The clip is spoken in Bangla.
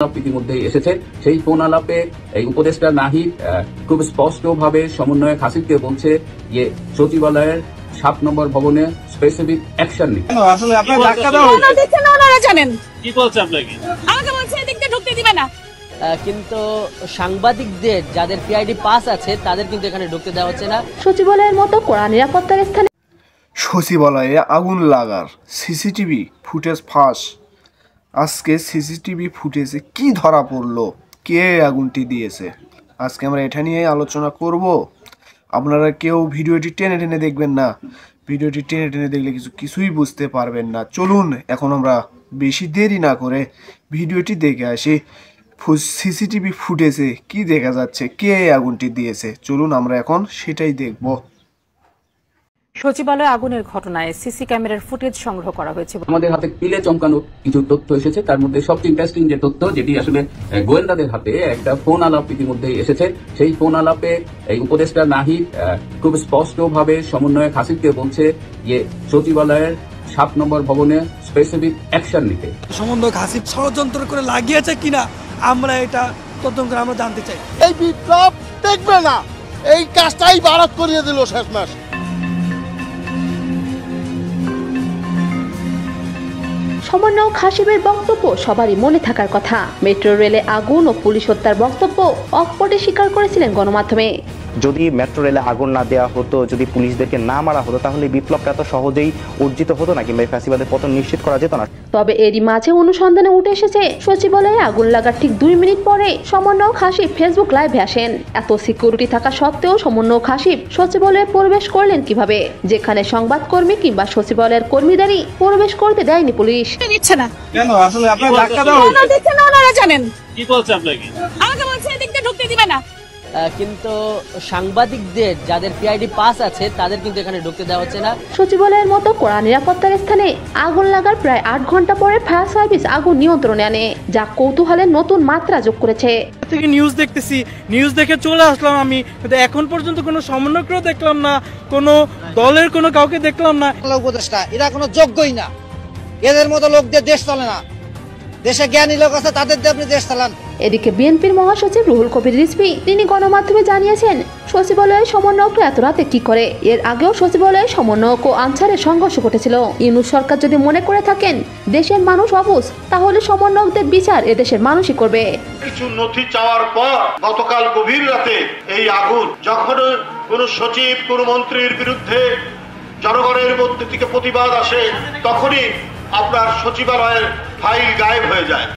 ইতিমধ্যেই এসেছে। সেই ফোন আলাপে এই উপদেষ্টা নাহিদ খুব স্পষ্টভাবে সমন্বয়ক হাসিবকে বলছে যে সচিবালয়ের ৭ নম্বর ভবনে স্পেসিফিক অ্যাকশন নিতে। আসলে আপনারা ধাক্কা দাও ওনারা দেখছেন না, ওনারা জানেন কি বলছে আপনাকে? আমাকে বলছে এদিক দিয়ে ঢুকতে দিবে না। কিন্তু সাংবাদিকদের যাদের পিআইডি পাস আছে তাদের কিন্তু এখানে ঢুকতে দেওয়া হচ্ছে না। সচিবালয়ের মতো কড়া নিরাপত্তার স্থানে সচিবালয়ে আগুন লাগার সিসিটিভি ফুটেজ ফাঁস। আজকে সিসিটিভি ফুটেজে কি ধরা পড়লো, কে আগুনটি দিয়েছে, আজকে আমরা এটা নিয়ে আলোচনা করব। আপনারা কেউ ভিডিওটি টেনে টেনে দেখবেন না, ভিডিওটি টেনে টেনে দেখলে কিছুই বুঝতে পারবেন না। চলুন এখন আমরা বেশি দেরি না করে ভিডিওটি দেখে আসি। সিসিটিভি ফুটেজে কি দেখা যাচ্ছে, কে আগুনটি দিয়েছে, চলুন আমরা এখন সেটাই দেখব। সচিবালয়ে আগুনের ঘটনায় সিসি ক্যামেরার ফুটেজ সংগ্রহ করা হয়েছে। আমাদের হাতে পিলে চমকানো কিছু তথ্য এসেছে, তার মধ্যে সবচেয়ে ইন্টারেস্টিং যে তথ্য, যেটি আসলে গোয়েন্দাদের হাতে একটা ফোন আলাপ ইতিমধ্যেই এসেছে। সেই ফোন আলাপে এই উপদেষ্টা নাহিদ খুব স্পষ্টভাবে সমন্বয়ক হাসিবকে বলছে যে সচিবালয়ের ৭ নম্বর ভবনে স্পেসিফিক অ্যাকশন নিতে। সমন্বয়ক হাসিব ষড়যন্ত্র করে লাগিয়েছে কিনা আমরা এটা তদন্ত করে আমরা জানতে চাই। এই বিপ্লব দেখবে না, এই কাজটাই ভারত করিয়ে দিল শেষ মাস। সমন্বয়ক হাসিবের বক্তব্য সবারই মনে থাকার কথা। মেট্রো রেলে আগুন ও পুলিশ হত্যার বক্তব্য অকপটে স্বীকার করেছিলেন গণমাধ্যমে। যদি মেট্রো রেলে আগুন না দেওয়া হতো, যদি পুলিশদেরকে না মারা হতো, তাহলে বিপ্লবটা এত সহজেই অর্জিত হতো না, কিংবা ফ্যাসিবাদের পতন নিশ্চিত করা যেত না। তবে এরই মাঝে অনুসন্ধানে উঠে এসেছে সচিবালয়ে আগুন লাগার ঠিক 2 মিনিট পরে সমন্বয়ক হাসিব ফেসবুক লাইভে আসেন। এত সিকিউরিটি থাকা সত্ত্বেও সমন্বয়ক হাসিব সচিবালয়ে প্রবেশ করলেন কিভাবে, যেখানে সংবাদকর্মী কিংবা সচিবালয়ের কর্মীদেরই প্রবেশ করতে দেয়নি পুলিশ? দিচ্ছে না কেন? আসলে আপনারা ধাক্কা দাও ওনারা দেখছেন না, ওনারা জানেন কি বলছে আপনাকে? আমাকে বলছে এদিক দিয়ে ঢুকতে দিবে না। কিন্তু সাংবাদিকদের যাদের পিআইডি পাস আছে তাদের কিন্তু এখানে ঢুকতে দেওয়া হচ্ছে না। সচিবালয়ের মতো কড়া নিরাপত্তার স্থানে আগুন লাগার প্রায় 8 ঘন্টা পরে ফায়ার সার্ভিস আগুন নিয়ন্ত্রণে আনে, যা কৌতূহলের নতুন মাত্রা যোগ করেছে। থেকে নিউজ দেখতেছি, নিউজ দেখে চলে আসলাম আমি, কিন্তু এখন পর্যন্ত কোনো সমন্বয়কও দেখলাম না, কোনো দলের কোনো কাউকে দেখলাম না। উপদেষ্টা এরা কোনো যোগ্যই না, এদের মতো লোকদের দেশ চলে না। দেশে জ্ঞানী লোক আছে, তাদের দিয়ে আপনি দেশ চালান। এদিকে বিএনপির মহাসচিব রুহুল কবির রিজভী তিনি গণমাধ্যমে জানিয়েছেন, সচিবালয়ের সমন্বয়করা এত রাতে কি করে। এর আগেও সচিবালয়ের সমন্বয়ক ও আনসারের সংঘর্ষ ঘটেছিল। ইউনূস সরকার যদি মনে করে থাকেন দেশের মানুষ অবুঝ, তাহলে সমন্বয়কদের বিচার এদেশের মানুষই করবে। কিছু নথি চাওয়ার পর গতকাল গভীর রাতে এই আগুন, যখন কোন সচিব কোন মন্ত্রীর বিরুদ্ধে জনগণের মধ্যে থেকে প্রতিবাদ আসে, তখনই আপনার সচিবালয়ের ফাইল গায়েব হয়ে যায়।